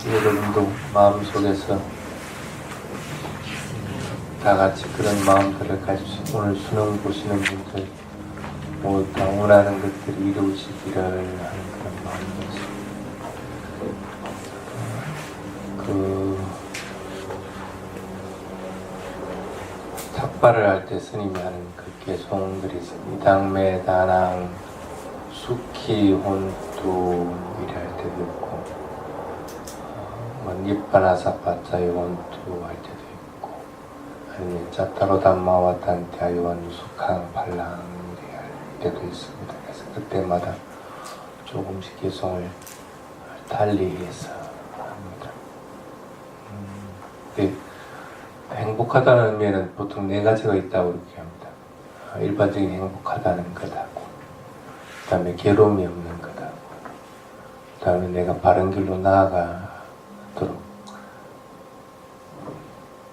여러분도 마음속에서 다 같이 그런 마음들을 가지고 오늘 수능 보시는 분들 모두 다 원하는 것들이 이루어지기를 하는 그런 마음이었습니다. 탁발을 할 때 스님이 하는 그 개송들이 있습니다. 이당매 다낭 수키 혼투 이럴 때도 있고 니빠나사파자이 원투 할 때도 있고 아니면 짜타로 담마와 단테아이 원수캉 발랑 할 때도 있습니다. 그래서 그때마다 조금씩 개송을 달리해서 합니다. 행복하다는 의미에는 보통 네 가지가 있다고 그렇게 합니다. 일반적인 행복하다는 거다고, 그 다음에 괴로움이 없는 거다고, 그 다음에 내가 바른 길로 나아가도록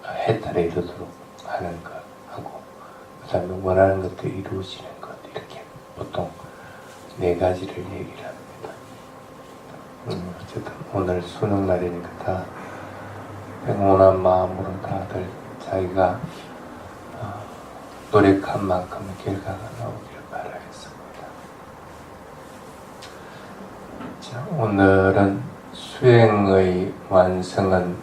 해탈에 이르도록 하는 것 하고, 그 다음에 원하는 것도 이루어지는 것, 이렇게 보통 네 가지를 얘기를 합니다. 어쨌든 오늘 수능 날이니까 다 평온한 마음으로 다들 자기가 노력한 만큼의 결과가 나오기를 바라겠습니다. 자, 오늘은 수행의 완성은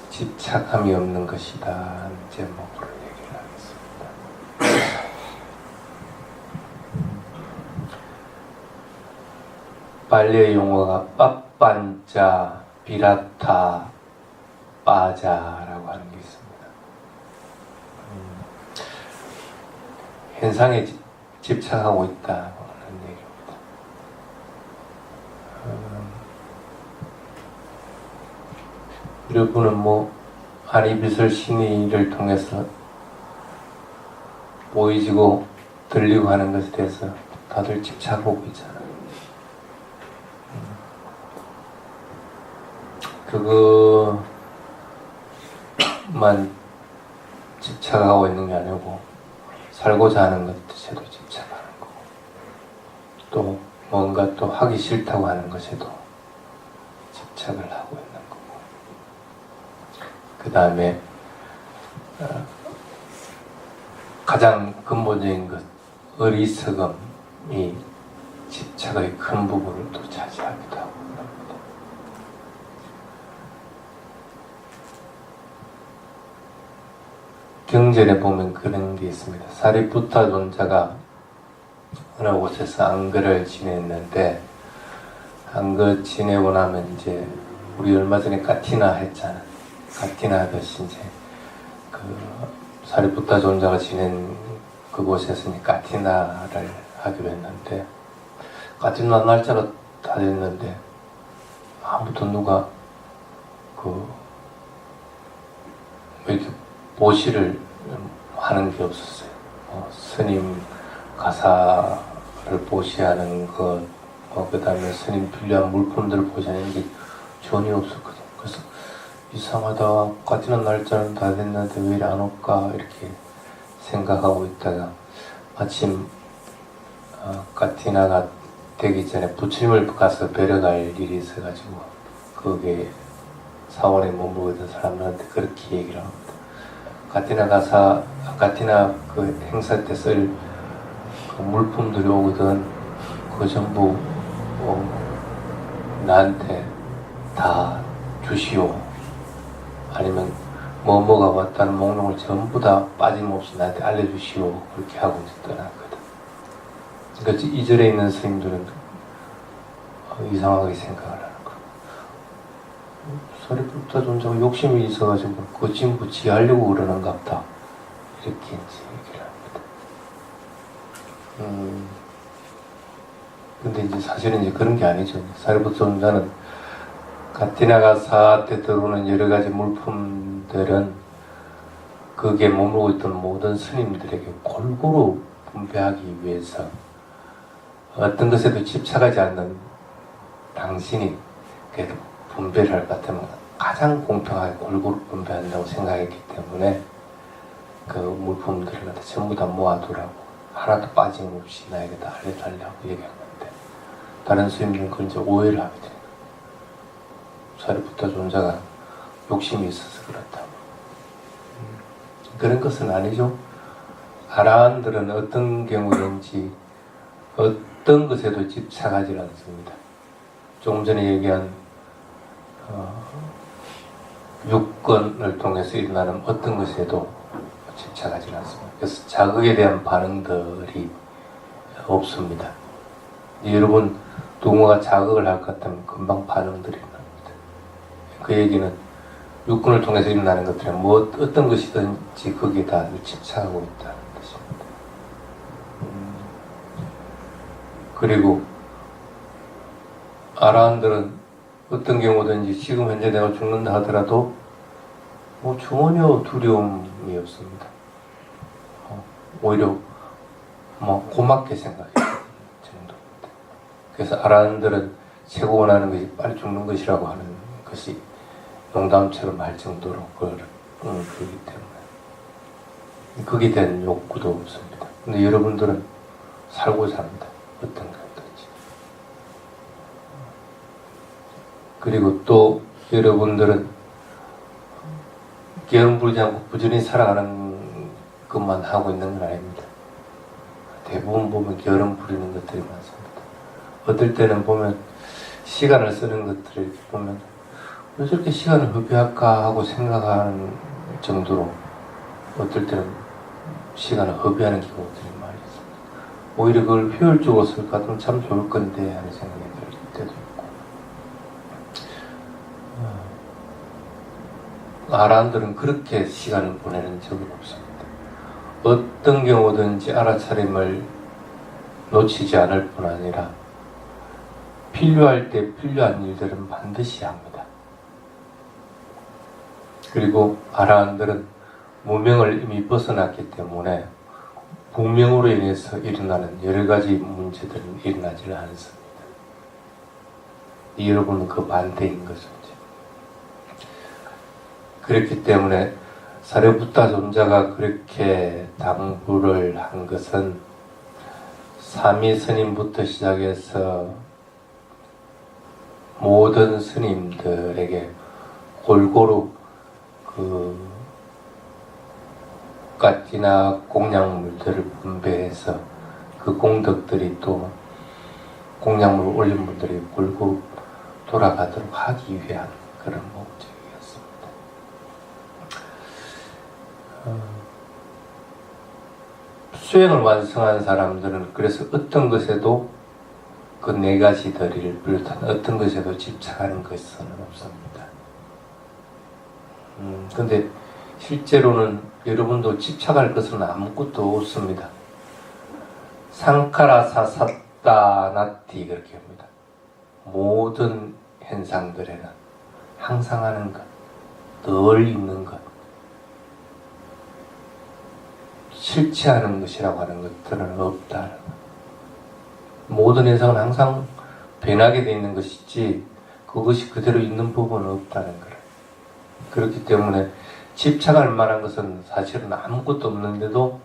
집착함이 없는 것이다 하는 제목으로 얘기를 하겠습니다. 발리의 용어가 빠빤자 비라타 빠자라고 하는 게 있습니다. 현상에 집착하고 있다고 하는 얘기입니다. 여러분은 아니비설 신의를 통해서 보이지고 들리고 하는 것에 대해서 다들 집착하고 있잖아요. 그거만 집착하고 있는 게 아니고 살고자 하는 것에도 집착하는 거고, 또 뭔가 또 하기 싫다고 하는 것에도 집착을 하고 있는 거고, 그 다음에 가장 근본적인 것, 어리석음이 집착의 큰 부분을 또 차지하기도 하고 합니다. 경전에 보면 그런 게 있습니다. 사리푸타 존자가 어느 곳에서 안거를 지냈는데, 안거 지내고 나면 이제 우리 얼마 전에 가티나 했잖아. 가티나 하듯이 이제 사리푸타 존자가 지낸 그곳에서 이제 가티나를 하기로 했는데, 가티나 날짜가 다 됐는데 아무도 누가 이렇게 보시를 하는 게 없었어요. 스님 가사를 보시하는 것, 그 다음에 스님 필요한 물품들을 보시하는 게 전혀 없었거든요. 그래서 이상하다, 가티나 날짜는 다 됐는데 왜 이리 안 올까 이렇게 생각하고 있다가 마침 가티나가 되기 전에 부처님을 가서 뵈러갈 일이 있어가지고 거기에 사원에 머무르고 있던 사람들한테 그렇게 얘기를 합니다. 가티나 그 행사 때 쓸 그 물품들이 오거든. 그거 전부 나한테 다 주시오. 아니면 뭐가 왔다는 목록을 전부 다 빠짐없이 나한테 알려주시오. 그렇게 하고 이제 떠났거든. 그러니까 이 절에 있는 스님들은 이상하게 생각을 하는 거야. 사리푸타 존자가 욕심이 있어가지고 그거 전부 지하려고 그러는가 보다. 이렇게 이제 얘기를 합니다. 근데 이제 사실은 이제 그런 게 아니죠. 사리푸타 존자는 가티나가사한테 들어오는 여러 가지 물품들은 거기에 머무르고 있던 모든 스님들에게 골고루 분배하기 위해서 어떤 것에도 집착하지 않는 당신이 그래도 분배를 할 것 같으면 가장 공평하게 골고루 분배한다고 생각했기 때문에 그 물품들을 전부 다 모아두라고, 하나도 빠짐없이 나에게 다 알려달라고 얘기한 건데, 다른 스님들은 그걸 이제 오해를 하게 돼요. 사리푸타 존자가 욕심이 있어서 그렇다. 그런 것은 아니죠. 아라한들은 어떤 경우든지 어떤 것에도 집착하지 않습니다. 조금 전에 얘기한 육건을 통해서 일어나는 어떤 것에도 집착하지 않습니다. 그래서 자극에 대한 반응들이 없습니다. 여러분 누군가가 자극을 할 것 같으면 금방 반응들이 납니다. 그 얘기는 육군을 통해서 일어나는 것들은 어떤 것이든지 거기에 다 집착하고 있다는 뜻입니다. 그리고 아라한들은 어떤 경우든지 지금 현재 내가 죽는다 하더라도 전혀 두려움이 없습니다. 오히려 고맙게 생각해요. 정도입니다. 그래서 아라한들은 최고 원하는 것이 빨리 죽는 것이라고 하는 것이 농담처럼 할 정도로 그러기 때문에 거기에 대한 욕구도 없습니다. 근데 여러분들은 살고자 합니다. 어떤 것든지. 그리고 또 여러분들은 게으름 부리지 않고 부지런히 살아가는 것만 하고 있는 건 아닙니다. 대부분 보면 게으름 부리는 것들이 많습니다. 어떨 때는 보면 시간을 쓰는 것들을 이렇게 보면 왜 저렇게 시간을 허비할까 하고 생각하는 정도로 어떨 때는 시간을 허비하는 경우들이 많이 있습니다. 오히려 그걸 효율적으로 쓸 것 같으면 참 좋을 건데 하는 생각이 들 때도 있고. 아라한들은 그렇게 시간을 보내는 적은 없습니다. 어떤 경우든지 알아차림을 놓치지 않을 뿐 아니라 필요할 때 필요한 일들은 반드시 합니다. 그리고 아라한들은 무명을 이미 벗어났기 때문에 무명으로 인해서 일어나는 여러 가지 문제들은 일어나지 않습니다. 여러분은 그 반대인 것이죠. 그렇기 때문에 사리푸타 존자가 그렇게 당부를 한 것은 사미 스님부터 시작해서 모든 스님들에게 골고루 갓이나 공양물들을 분배해서 그 공덕들이 또 공양물을 올린 분들이 골고루 돌아가도록 하기 위한 그런 목적이었습니다. 수행을 완성한 사람들은 그래서 어떤 것에도 그 네 가지들을 비롯한 어떤 것에도 집착하는 것은 없습니다. 근데 실제로는 여러분도 집착할 것은 아무것도 없습니다. 상카라사 삿다 나티 그렇게 합니다. 모든 현상들에는 항상 하는 것, 늘 있는 것, 실체하는 것이라고 하는 것들은 없다는 것. 모든 현상은 항상 변하게 되어 있는 것이지 그것이 그대로 있는 부분은 없다는 거예요. 그렇기 때문에 집착할 만한 것은 사실은 아무것도 없는데도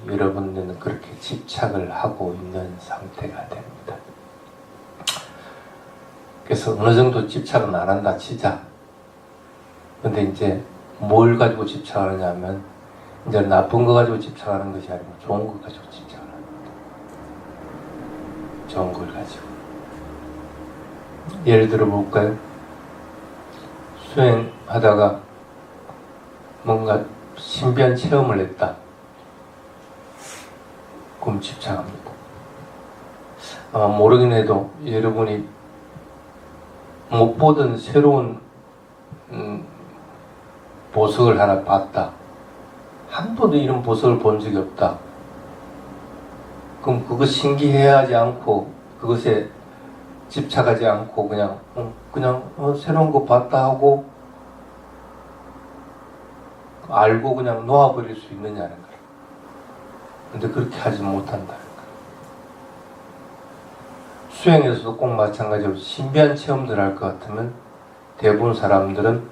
여러분들은 그렇게 집착을 하고 있는 상태가 됩니다. 그래서 어느 정도 집착은 안 한다 치자. 근데 이제 뭘 가지고 집착하느냐 하면 이제 나쁜 거 가지고 집착하는 것이 아니고 좋은 거 가지고 집착을 합니다. 좋은 걸 가지고. 예를 들어 볼까요? 수행하다가 뭔가 신비한 체험을 했다. 그럼 집착합니다. 아마 모르긴 해도 여러분이 못 보던 새로운 보석을 하나 봤다. 한 번도 이런 보석을 본 적이 없다. 그럼 그거 신기해하지 않고 그것에 집착하지 않고 그냥 새로운 거 봤다 하고 알고 그냥 놓아버릴 수 있느냐는 거예요. 근데 그렇게 하지 못한다는 거예요. 수행에서도 꼭 마찬가지로 신비한 체험들 할 것 같으면 대부분 사람들은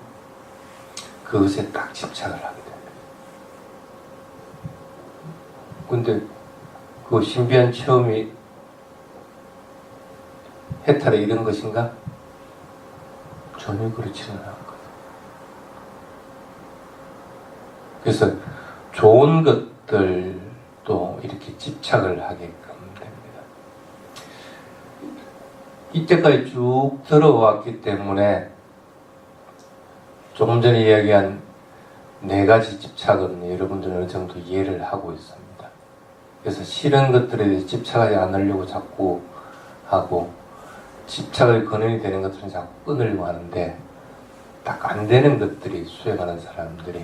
그것에 딱 집착을 하게 됩니다. 근데 그 신비한 체험이 해탈에 이른 것인가? 전혀 그렇지는 않거든. 그래서 좋은 것들도 이렇게 집착을 하게끔 됩니다. 이때까지 쭉 들어왔기 때문에 조금 전에 이야기한 네 가지 집착은 여러분들은 어느 정도 이해를 하고 있습니다. 그래서 싫은 것들에 대해 집착하지 않으려고 자꾸 하고, 집착의 근원이 되는 것들은 자꾸 끊으려고 하는데, 딱 안 되는 것들이 수행하는 사람들이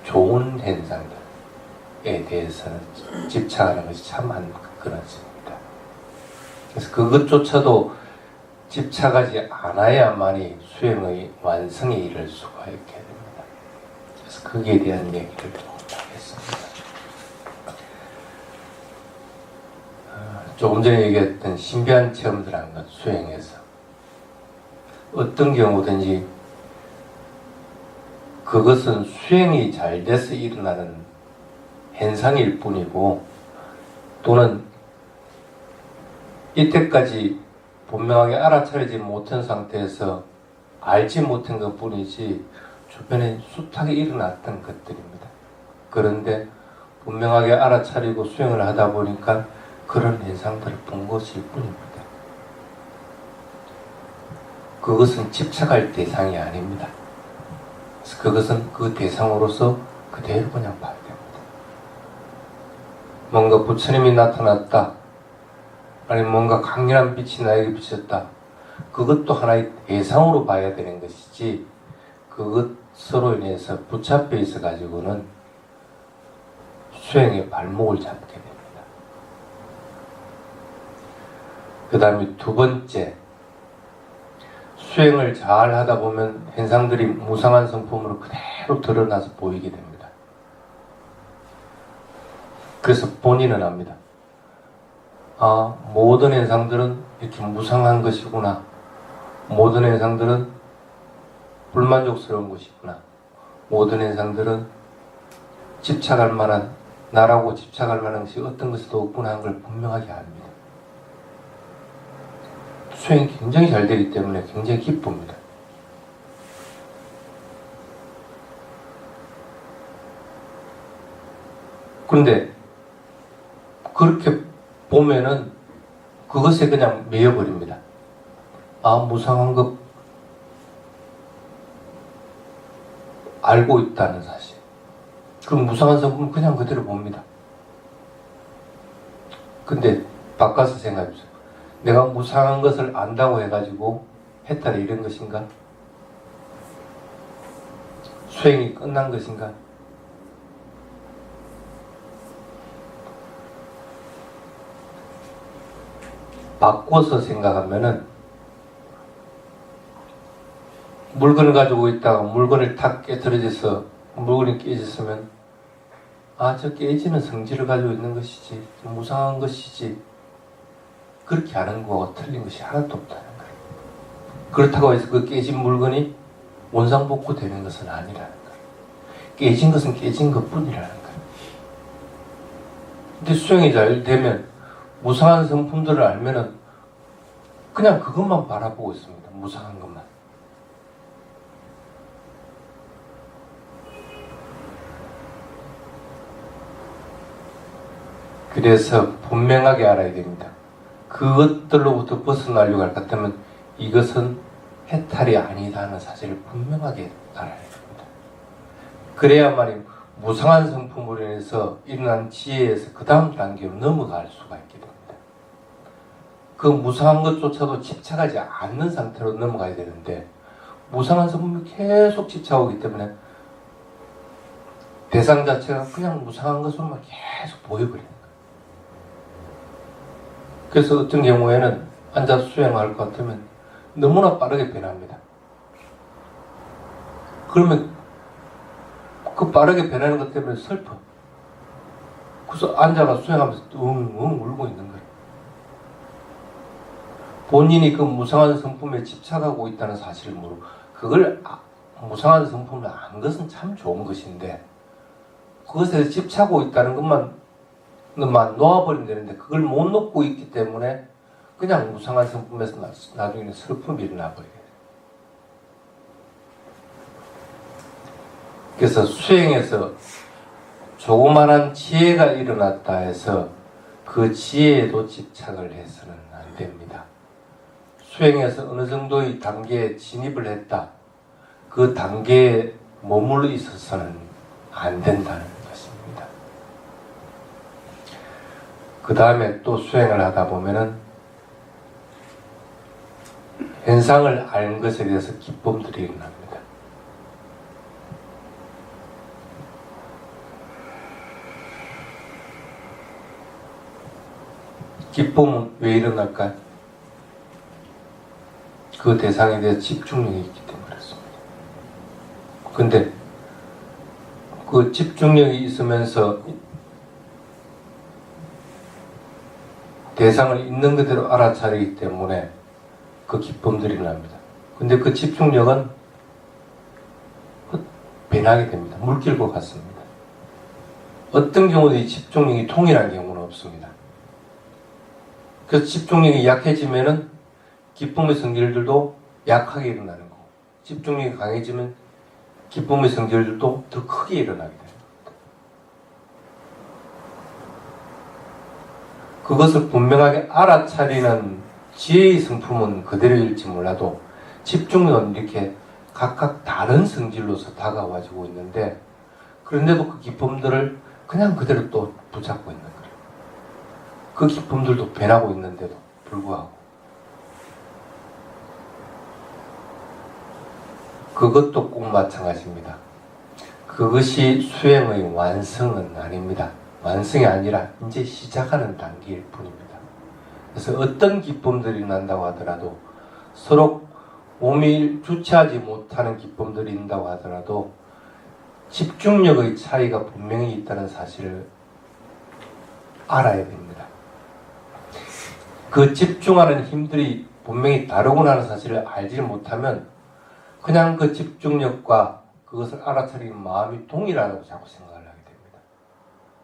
좋은 현상들에 대해서는 집착하는 것이 참 안 끊어집니다. 그래서 그것조차도 집착하지 않아야만이 수행의 완성에 이를 수가 있게 됩니다. 그래서 거기에 대한 얘기를 좀 하겠습니다. 조금 전에 얘기했던 신비한 체험들 하는 것, 수행에서 어떤 경우든지 그것은 수행이 잘 돼서 일어나는 현상일 뿐이고, 또는 이때까지 분명하게 알아차리지 못한 상태에서 알지 못한 것 뿐이지 주변에 숱하게 일어났던 것들입니다. 그런데 분명하게 알아차리고 수행을 하다 보니까 그런 현상들을 본 것일 뿐입니다. 그것은 집착할 대상이 아닙니다. 그래서 그것은 그 대상으로서 그대로 그냥 봐야 됩니다. 뭔가 부처님이 나타났다, 아니면 뭔가 강렬한 빛이 나에게 비쳤다, 그것도 하나의 대상으로 봐야 되는 것이지, 그것으로 인해서 붙잡혀 있어 가지고는 수행의 발목을 잡게 됩니다. 그 다음에 두 번째, 수행을 잘 하다 보면 현상들이 무상한 성품으로 그대로 드러나서 보이게 됩니다. 그래서 본인은 압니다. 아, 모든 현상들은 이렇게 무상한 것이구나. 모든 현상들은 불만족스러운 것이구나. 모든 현상들은 집착할 만한, 나라고 집착할 만한 것이 어떤 것도 없구나 하는 걸 분명하게 압니다. 수행이 굉장히 잘 되기 때문에 굉장히 기쁩니다. 그런데 그렇게 보면은 그것에 그냥 매여버립니다. 아, 무상한 것 알고 있다는 사실. 그럼 무상한 성품은 그냥 그대로 봅니다. 근데 바꿔서 생각해보세요. 내가 무상한 것을 안다고 해가지고 해탈이 이런 것인가? 수행이 끝난 것인가? 바꿔서 생각하면은, 물건을 가지고 있다가 물건을 탁 깨트려져서 물건이 깨졌으면, 아, 저 깨지는 성질을 가지고 있는 것이지, 무상한 것이지, 그렇게 하는 거하고 틀린 것이 하나도 없다는 거예요. 그렇다고 해서 그 깨진 물건이 원상복구 되는 것은 아니라는 거예요. 깨진 것은 깨진 것 뿐이라는 거예요. 근데 수행이 잘 되면 무상한 성품들을 알면은 그냥 그것만 바라보고 있습니다. 무상한 것만. 그래서 분명하게 알아야 됩니다. 그것들로부터 벗어나려고 할 것 같으면 이것은 해탈이 아니다는 사실을 분명하게 알아야 됩니다. 그래야만이 무상한 성품으로 인해서 일어난 지혜에서 그 다음 단계로 넘어갈 수가 있게 됩니다. 그 무상한 것조차도 집착하지 않는 상태로 넘어가야 되는데, 무상한 성품이 계속 집착하기 때문에 대상 자체가 그냥 무상한 것으로만 계속 보여버리는 거예요. 그래서 어떤 경우에는 앉아서 수행할 것 같으면 너무나 빠르게 변합니다. 그러면 그 빠르게 변하는 것 때문에 슬퍼. 그래서 앉아가 수행하면서 웅웅 울고 있는 거예요. 본인이 그 무상한 성품에 집착하고 있다는 사실을 모르고, 그걸 무상한 성품을 안 것은 참 좋은 것인데, 그것에 집착하고 있다는 것만 놓아버리면 되는데, 그걸 못 놓고 있기 때문에 그냥 무상한 성품에서 나중에는 슬픔이 일어나 버리게 돼요. 그래서 수행에서 조그만한 지혜가 일어났다 해서 그 지혜에도 집착을 해서는 안 됩니다. 수행에서 어느 정도의 단계에 진입을 했다. 그 단계에 머물러 있어서는 안 된다는 것입니다. 그 다음에 또 수행을 하다 보면은 현상을 아는 것에 대해서 기쁨들이 일어납니다. 기쁨은 왜 일어날까요? 그 대상에 대해 집중력이 있기 때문에 그렇습니다. 근데 그 집중력이 있으면서 대상을 있는 그대로 알아차리기 때문에 그 기쁨들이 납니다. 근데 그 집중력은 변하게 됩니다. 물길과 같습니다. 어떤 경우도 이 집중력이 통일한 경우는 없습니다. 그래서 집중력이 약해지면은 기쁨의 성질들도 약하게 일어나는 거고, 집중력이 강해지면 기쁨의 성질들도 더 크게 일어나게 됩니다. 그것을 분명하게 알아차리는 지혜의 성품은 그대로일지 몰라도 집중력은 이렇게 각각 다른 성질로서 다가와지고 있는데, 그런데도 그 기쁨들을 그냥 그대로 또 붙잡고 있는 거예요. 그 기쁨들도 변하고 있는데도 불구하고 그것도 꼭 마찬가지입니다. 그것이 수행의 완성은 아닙니다. 완성이 아니라 이제 시작하는 단계일 뿐입니다. 그래서 어떤 기쁨들이 난다고 하더라도, 서로 몸이 주체하지 못하는 기쁨들이 있다고 하더라도 집중력의 차이가 분명히 있다는 사실을 알아야 됩니다. 그 집중하는 힘들이 분명히 다르구나 하는 사실을 알지 못하면 그냥 그 집중력과 그것을 알아차리는 마음이 동일하다고 자꾸 생각을 하게 됩니다.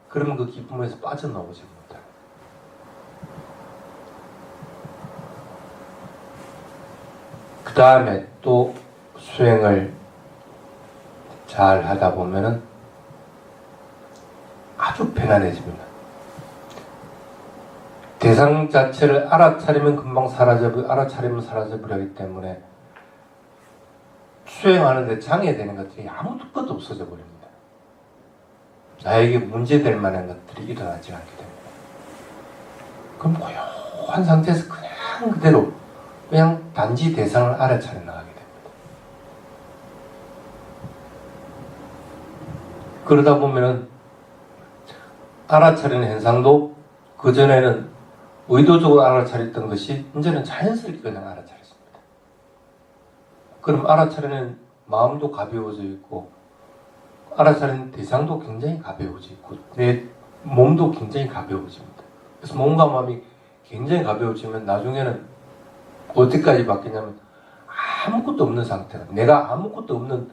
그러면 그 기쁨에서 빠져나오지 못해요. 그 다음에 또 수행을 잘 하다 보면은 아주 편안해집니다. 대상 자체를 알아차리면 금방 알아차리면 사라져버리기 때문에 수행하는데 장애되는 것들이 아무것도 없어져 버립니다. 나에게 문제될 만한 것들이 일어나지 않게 됩니다. 그럼 고요한 상태에서 그냥 그대로 그냥 단지 대상을 알아차려 나가게 됩니다. 그러다 보면은 알아차리는 현상도 그전에는 의도적으로 알아차렸던 것이 이제는 자연스럽게 그냥 알아차렸습니다. 그럼 알아차리는 마음도 가벼워져 있고, 알아차리는 대상도 굉장히 가벼워져 있고, 내 몸도 굉장히 가벼워집니다. 그래서 몸과 마음이 굉장히 가벼워지면 나중에는 어디까지 바뀌냐면 아무것도 없는 상태가, 내가 아무것도 없는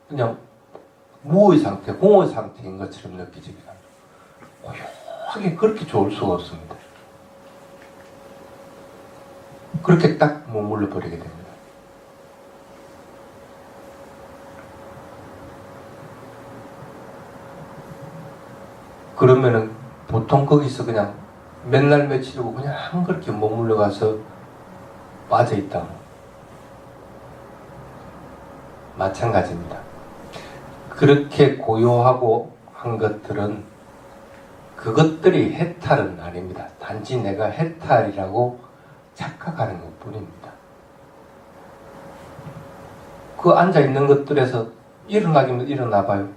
그냥 무의 상태, 공의 상태인 것처럼 느껴집니다. 고요하게 그렇게 좋을 수가 없습니다. 그렇게 딱 머물러 버리게 됩니다. 그러면은 보통 거기서 그냥 맨날 며칠이고 그냥 그렇게 머물러 가서 빠져 있다. 마찬가지입니다. 그렇게 고요하고 한 것들은 그것들이 해탈은 아닙니다. 단지 내가 해탈이라고 착각하는 것 뿐입니다. 그 앉아있는 것들에서 일어나기면 일어나봐요.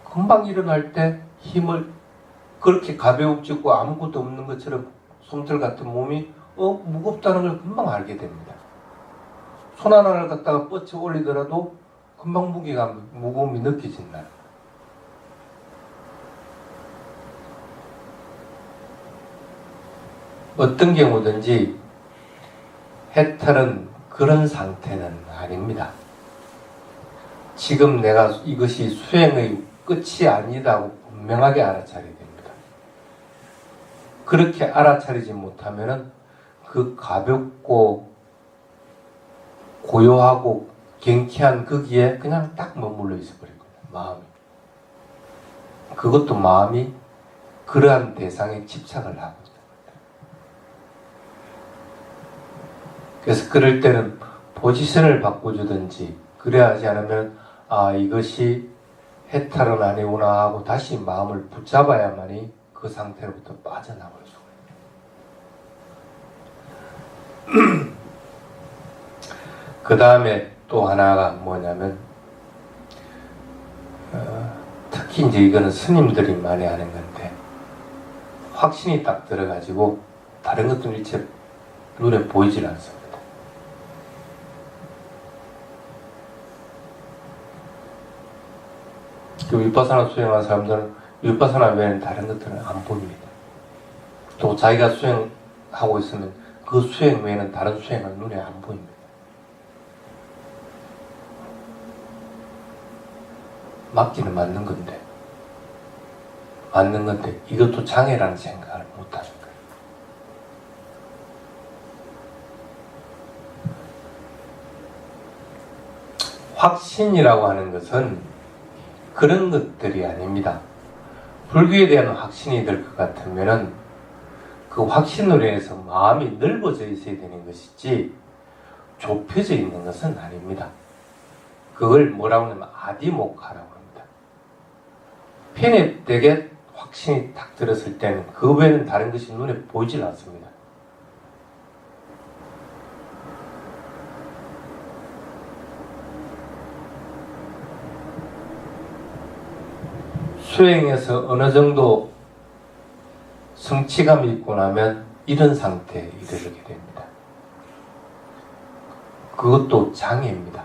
금방 일어날 때 힘을 그렇게 가벼워지고 아무것도 없는 것처럼 솜털 같은 몸이 무겁다는 걸 금방 알게 됩니다. 손 하나를 갖다가 뻗쳐 올리더라도 금방 무거움이 느껴진다. 어떤 경우든지 해탈은 그런 상태는 아닙니다. 지금 내가 이것이 수행의 끝이 아니다고 분명하게 알아차려야 됩니다. 그렇게 알아차리지 못하면은 그 가볍고 고요하고 경쾌한 거기에 그냥 딱 머물러 있어 버리거든요. 마음이. 그것도 마음이 그러한 대상에 집착을 하고 있는 거예요. 그래서 그럴 때는 포지션을 바꿔주든지 그래야 하지 않으면 이것이 해탈은 아니구나 하고 다시 마음을 붙잡아야만이 그 상태로부터 빠져나올 수가 있어요. 그 다음에 또 하나가 뭐냐면 특히 이제 이거는 스님들이 많이 하는 건데 확신이 딱 들어가지고 다른 것들은 일체 눈에 보이질 않습니다. 그 위파사나 수행하는 사람들은 위파사나 외에는 다른 것들은 안 보입니다. 또 자기가 수행하고 있으면 그 수행 외에는 다른 수행은 눈에 안 보입니다. 맞기는 맞는 건데 이것도 장애라는 생각을 못하는 거예요. 확신이라고 하는 것은 그런 것들이 아닙니다. 불교에 대한 확신이 될 것 같으면은 그 확신으로 인해서 마음이 넓어져 있어야 되는 것이지 좁혀져 있는 것은 아닙니다. 그걸 뭐라고 하냐면 아디모카라고 합니다. 편협되게 확신이 딱 들었을 때는 그 외에는 다른 것이 눈에 보이질 않습니다. 수행에서 어느 정도 성취감이 있고 나면 이런 상태에 이르게 됩니다. 그것도 장애입니다.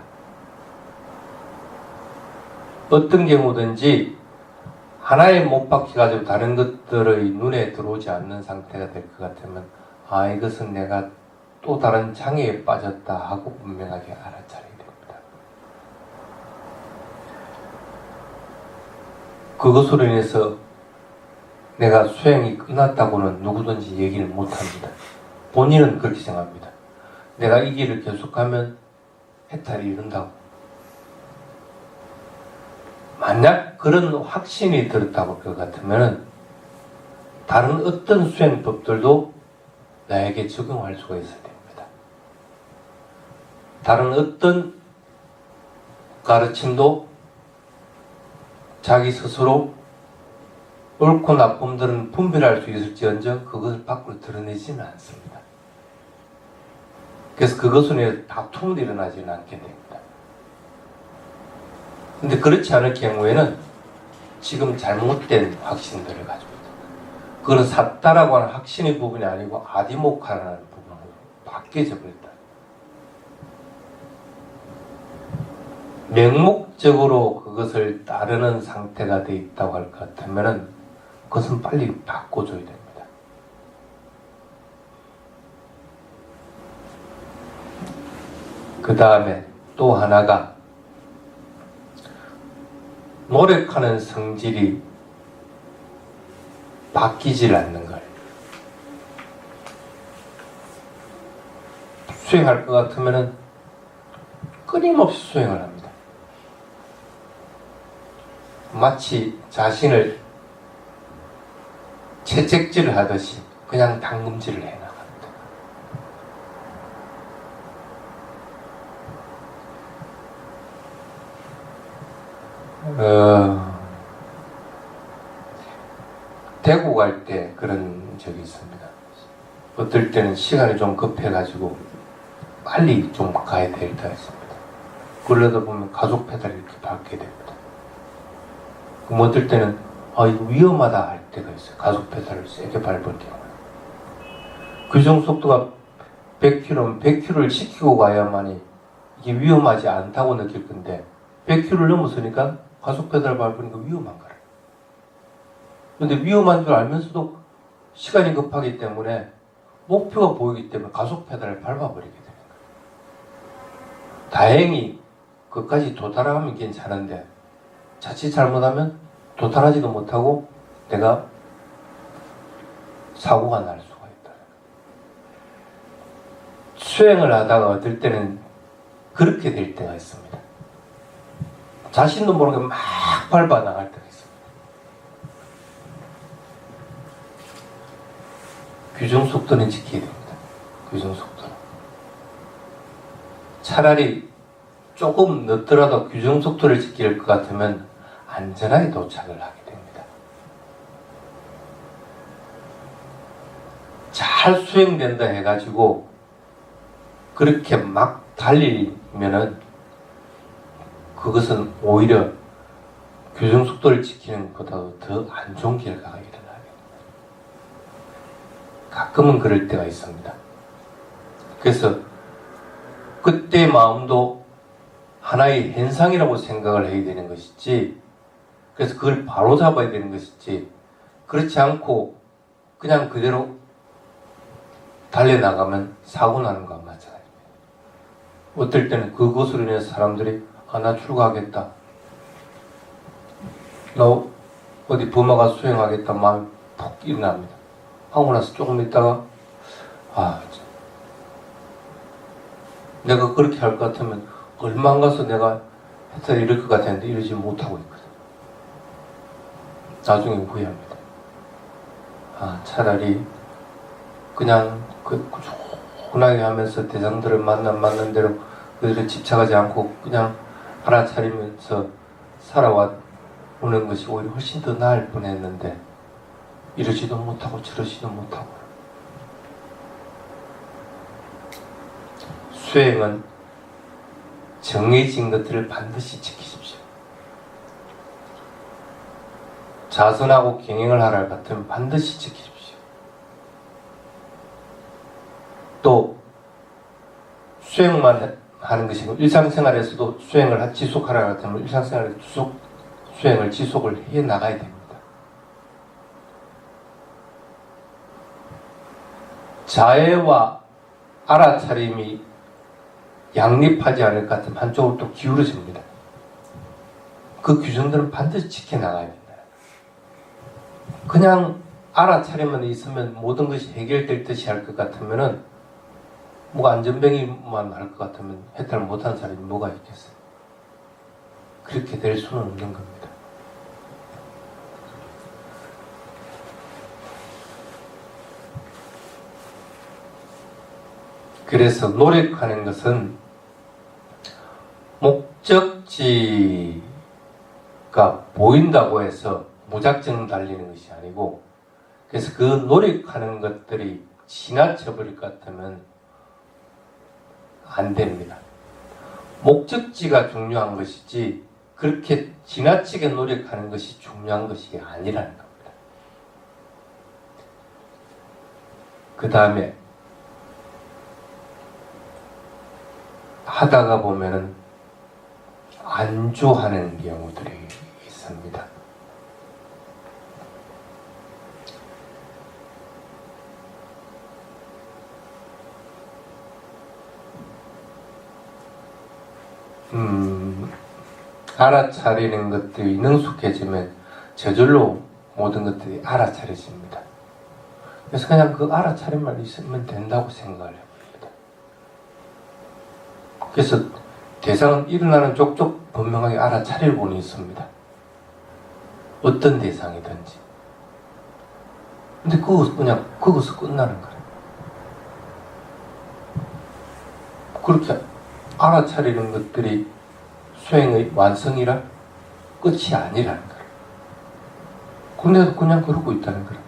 어떤 경우든지 하나에 못 박혀가지고 다른 것들의 눈에 들어오지 않는 상태가 될 것 같으면 이것은 내가 또 다른 장애에 빠졌다 하고 분명하게 알아차려야 됩니다. 그것으로 인해서 내가 수행이 끝났다고는 누구든지 얘기를 못합니다. 본인은 그렇게 생각합니다. 내가 이 길을 계속하면 해탈이 이룬다고. 만약 그런 확신이 들었다고 할 것 같으면 다른 어떤 수행법들도 나에게 적용할 수가 있어야 됩니다. 다른 어떤 가르침도 자기 스스로 옳고 나쁨들은 분별할 수 있을지언정 그것을 밖으로 드러내지는 않습니다. 그래서 그것으로 인해 다툼이 일어나지는 않게 됩니다. 근데 그렇지 않을 경우에는 지금 잘못된 확신들을 가지고 있다. 그건 삿다라고 하는 확신의 부분이 아니고 아디모카라는 부분으로 바뀌어져 버렸다. 맹목적으로 그것을 따르는 상태가 돼 있다고 할 것 같으면은 그것은 빨리 바꿔줘야 됩니다. 그 다음에 또 하나가 노력하는 성질이 바뀌질 않는 걸. 수행할 것 같으면은 끊임없이 수행을 합니다. 마치 자신을 채찍질을 하듯이 그냥 당금질을 해나갑니다. 대구 갈 때 그런 적이 있습니다. 어떨 때는 시간이 좀 급해가지고 빨리 좀 가야 될 때가 있습니다. 그러다 보면 가속 페달을 이렇게 밟게 됩니다. 그럼 어떨 때는 이거 위험하다 할 때가 있어요. 가속 페달을 세게 밟을 경우에. 규정 속도가 100km면 100km를 지키고 가야만이 이게 위험하지 않다고 느낄 건데 100km를 넘었으니까 가속 페달 밟으니까 위험한 거라. 근데 위험한 줄 알면서도 시간이 급하기 때문에 목표가 보이기 때문에 가속 페달을 밟아버리게 되는 거예요. 다행히 그까지 도달하면 괜찮은데 자칫 잘못하면 도달하지도 못하고 내가 사고가 날 수가 있다. 수행을 하다가 어떨 때는 그렇게 될 때가 있습니다. 자신도 모르게 막 밟아 나갈 때가 있습니다. 규정 속도는 지켜야 됩니다. 규정 속도는. 차라리 조금 늦더라도 규정 속도를 지킬 것 같으면 안전하게 도착을 하게 됩니다. 잘 수행된다 해가지고 그렇게 막 달리면은 그것은 오히려 규정 속도를 지키는 것보다 더 안 좋은 결과가 일어나게 됩니다. 가끔은 그럴 때가 있습니다. 그래서 그때 마음도 하나의 현상이라고 생각을 해야 되는 것이지, 그래서 그걸 바로 잡아야 되는 것이지, 그렇지 않고 그냥 그대로 달려나가면 사고 나는 거와 마찬가지입니다. 어떨 때는 그것으로 인해서 사람들이 나 출가하겠다, 너 어디 부마가 수행하겠다 마음이 푹 일어납니다. 하고 나서 조금 있다가 내가 그렇게 할 것 같으면 얼마 안 가서 내가 했다 이럴 것 같았는데 이러지 못하고 있거든. 나중에 후회합니다. 차라리 그냥 조근하게 하면서 대상들을 만난 대로 그들을 집착하지 않고 그냥 알아차리면서 살아오는 것이 오히려 훨씬 더 나을 뻔했는데 이러지도 못하고 저러지도 못하고. 수행은 정해진 것들을 반드시 지키십시오. 자선하고 경영을 하라 같으면 반드시 지키십시오. 또 수행만 하는 것이고 일상생활에서도 수행을 지속하라 같으면 일상생활에 수행을 지속을 해 나가야 됩니다. 자애와 알아차림이 양립하지 않을 것 같으면 한쪽으로 또 기울어집니다. 그 규정들은 반드시 지켜나가야 된다. 그냥 알아차림만 있으면 모든 것이 해결될 듯이 할 것 같으면은 뭐가 안전뱅이만 할 것 같으면 해탈 못한 사람이 뭐가 있겠어요. 그렇게 될 수는 없는 겁니다. 그래서 노력하는 것은 목적지가 보인다고 해서 무작정 달리는 것이 아니고, 그래서 그 노력하는 것들이 지나쳐 버릴 것 같으면 안 됩니다. 목적지가 중요한 것이지 그렇게 지나치게 노력하는 것이 중요한 것이 아니라는 겁니다. 그 다음에 하다가 보면은 안주하는 경우들이 있습니다. 알아차리는 것들이 능숙해지면 저절로 모든 것들이 알아차려집니다. 그래서 그냥 그 알아차림만 있으면 된다고 생각을 해봅니다. 그래서 대상은 일어나는 족족 분명하게 알아차릴 본이 있습니다. 어떤 대상이든지. 근데 그것서 끝나는 거예요. 그렇게 알아차리는 것들이 수행의 완성이라 끝이 아니라는 거예요. 근데도 그냥 그러고 있다는 거예요.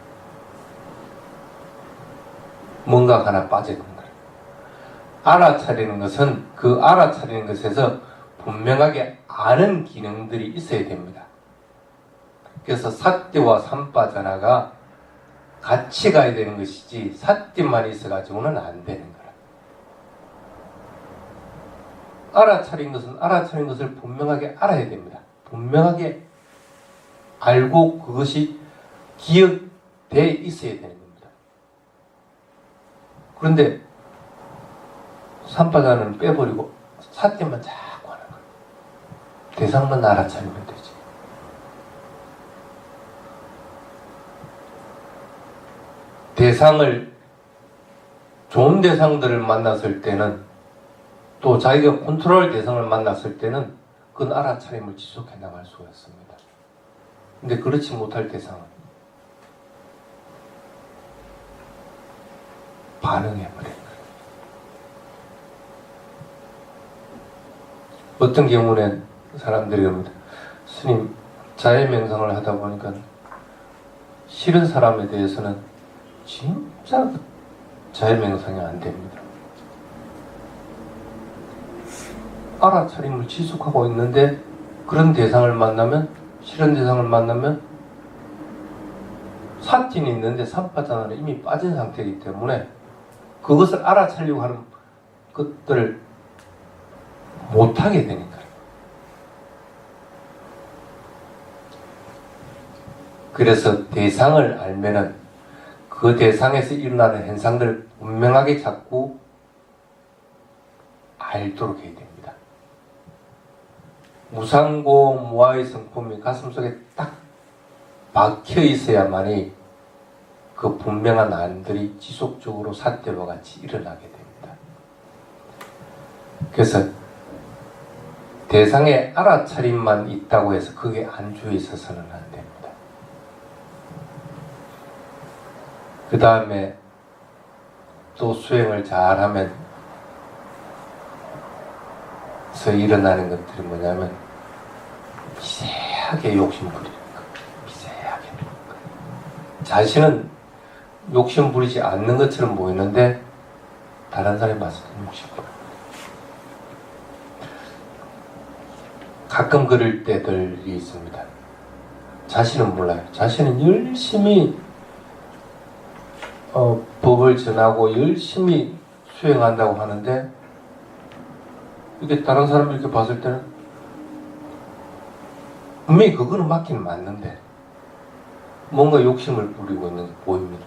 뭔가 하나 빠져있는 거예요. 알아차리는 것은 그 알아차리는 것에서 분명하게 아는 기능들이 있어야 됩니다. 그래서 사띠와 삼빠자나가 같이 가야 되는 것이지 사띠만 있어가지고는 안 되는 거예요. 알아차린 것은 알아차린 것을 분명하게 알아야 됩니다. 분명하게 알고 그것이 기억되어 있어야 되는 겁니다. 그런데 삼바자는 빼버리고 사태만 자꾸 하는 거예요. 대상만 알아차리면 되지. 대상을 좋은 대상들을 만났을 때는, 또 자기가 컨트롤 대상을 만났을 때는 그건 알아차림을 지속해 나갈 수가 있습니다. 근데 그렇지 못할 대상은 반응해버린 거예요. 어떤 경우는 사람들이 그럽니다. 스님, 자해명상을 하다 보니까 싫은 사람에 대해서는 진짜 자해명상이 안 됩니다. 알아차림을 지속하고 있는데 그런 대상을 만나면, 싫은 대상을 만나면 삿진이 있는데 삼파전환에 이미 빠진 상태이기 때문에 그것을 알아차리려고 하는 것들을 못하게 되니까요. 그래서 대상을 알면은 그 대상에서 일어나는 현상들을 분명하게 자꾸 알도록 해야 됩니다. 무상고 무아의 성품이 가슴속에 딱 박혀 있어야만이 그 분명한 안들이 지속적으로 사태와 같이 일어나게 됩니다. 그래서 대상의 알아차림만 있다고 해서 그게 안주에 있어서는 안 됩니다. 그 다음에 또 수행을 잘하면 일어나는 것들이 뭐냐면 미세하게 욕심 부리는 것, 미세하게. 자신은 욕심 부리지 않는 것처럼 보이는데 다른 사람이 봤을 때 욕심 부려요. 가끔 그럴 때들이 있습니다. 자신은 몰라요. 자신은 열심히 법을 전하고 열심히 수행한다고 하는데 이게 다른 사람이 이렇게 봤을 때는 분명히 그거는 맞긴 맞는데 뭔가 욕심을 부리고 있는 게 보입니다.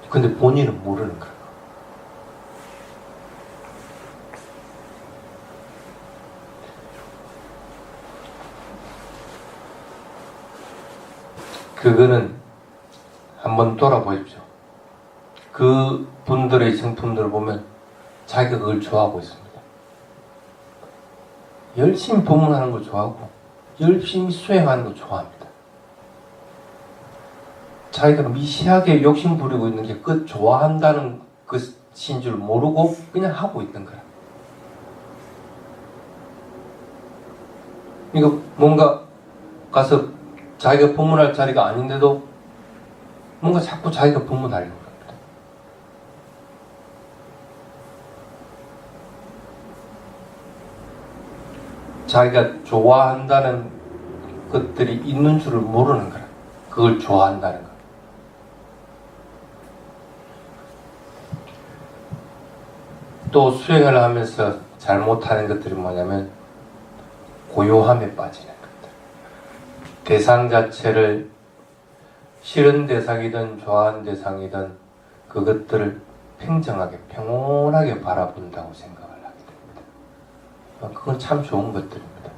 근데 본인은 모르는 거예요. 그거는 한번 돌아보십시오. 그 분들의 성품들을 보면 자기가 그걸 좋아하고 있습니다. 열심히 법문하는 거 좋아하고 열심히 수행하는 거 좋아합니다. 자기가 미시하게 욕심 부리고 있는 게 그 좋아한다는 것인 줄 모르고 그냥 하고 있는 거야. 그러니까 뭔가 가서 자기가 법문할 자리가 아닌데도 뭔가 자꾸 자기가 법문하려고 합니다. 자기가 좋아한다는 것들이 있는 줄을 모르는 거야. 그걸 좋아한다는 거. 또 수행을 하면서 잘못하는 것들이 뭐냐면 고요함에 빠지는 것들. 대상 자체를 싫은 대상이든 좋아하는 대상이든 그것들을 평정하게 평온하게 바라본다고 생각을 하게 됩니다. 그건 참 좋은 것들입니다.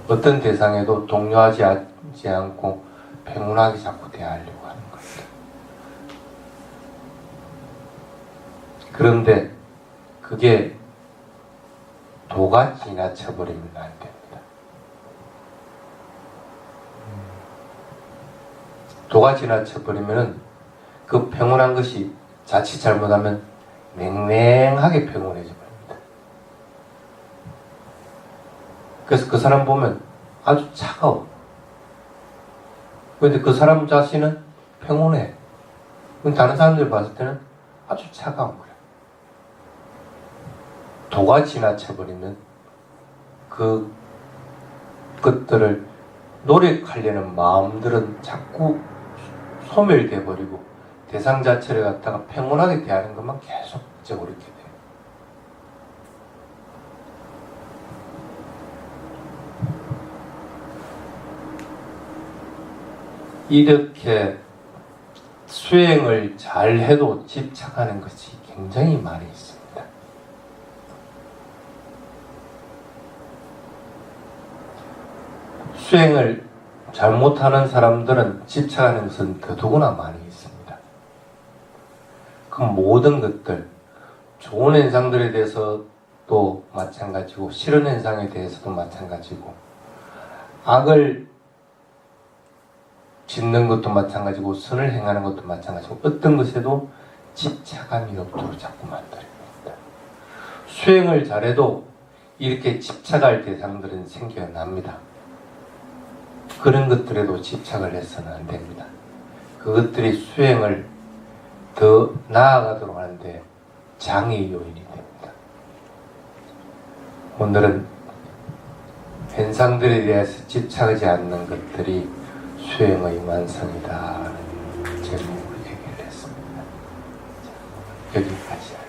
어떤 대상에도 동요하지 않고 평온하게 자꾸 대하려고 하는 것들. 그런데 그게 도가 지나쳐버리면 안 됩니다. 도가 지나쳐버리면 그 평온한 것이 자칫 잘못하면 맹맹하게 평온해져 버립니다. 그래서 그 사람 보면 아주 차가워. 그런데 그 사람 자신은 평온해. 다른 사람들 봤을 때는 아주 차가운 거예요. 도가 지나쳐버리면 그것들을 노력하려는 마음들은 자꾸 소멸돼 버리고 대상 자체를 갖다가 평온하게 대하는 것만 계속적으로 이렇게 돼요. 이렇게 수행을 잘 해도 집착하는 것이 굉장히 많이 있습니다. 수행을 잘못하는 사람들은 집착하는 것은 더더구나 많이 있습니다. 그 모든 것들, 좋은 현상들에 대해서도 마찬가지고 싫은 현상에 대해서도 마찬가지고 악을 짓는 것도 마찬가지고 선을 행하는 것도 마찬가지고 어떤 것에도 집착함이 없도록 자꾸 만들어야 됩니다. 수행을 잘해도 이렇게 집착할 대상들은 생겨납니다. 그런 것들에도 집착을 해서는 안 됩니다. 그것들이 수행을 더 나아가도록 하는데 장애 요인이 됩니다. 오늘은 현상들에 대해서 집착하지 않는 것들이 수행의 완성이다 제목으로 얘기를 했습니다. 여기까지.